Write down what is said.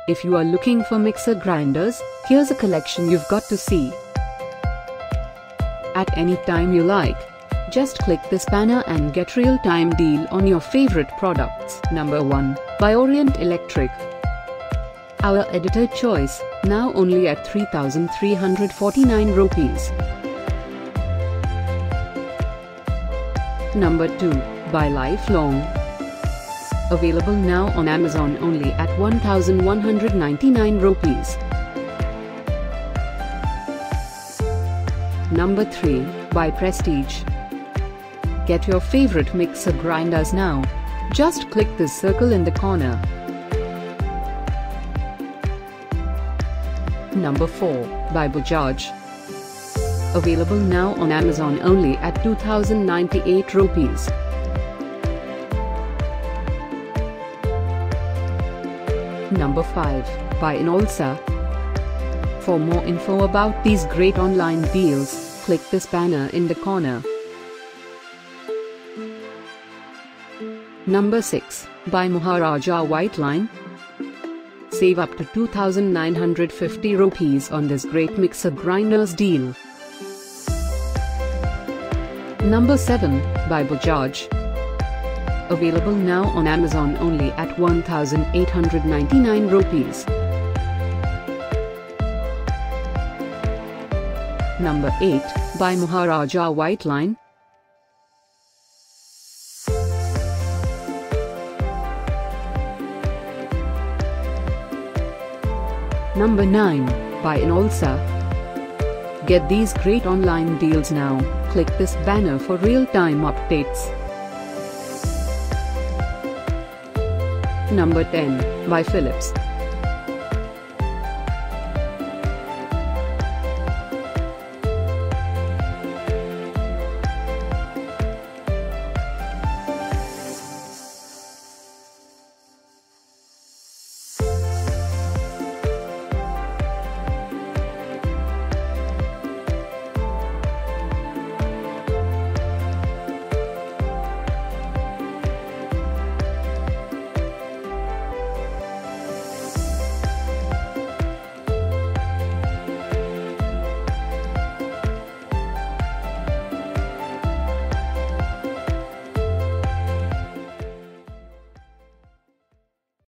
If you are looking for mixer grinders, here's a collection you've got to see. At any time you like, just click this banner and get real-time deal on your favorite products. Number 1, by Orient Electric. Our editor choice, now only at 3,349 rupees. Number 2, by Lifelong. Available now on Amazon only at 1,199 rupees. Number 3, by Prestige. Get your favorite mixer grinders now. Just click this circle in the corner. Number 4, by Bajaj. Available now on Amazon only at 2,098 rupees. Number 5, by Inalsa. For more info about these great online deals, click this banner in the corner. Number 6, by Maharaja Whiteline. Save up to 2,950 rupees on this great mixer grinders deal. Number 7, by Bajaj. Available now on Amazon only at 1,899 rupees. Number 8, by Maharaja Whiteline. Number 9, by Inalsa. Get these great online deals now. Click this banner for real-time updates. Number 10, by Philips.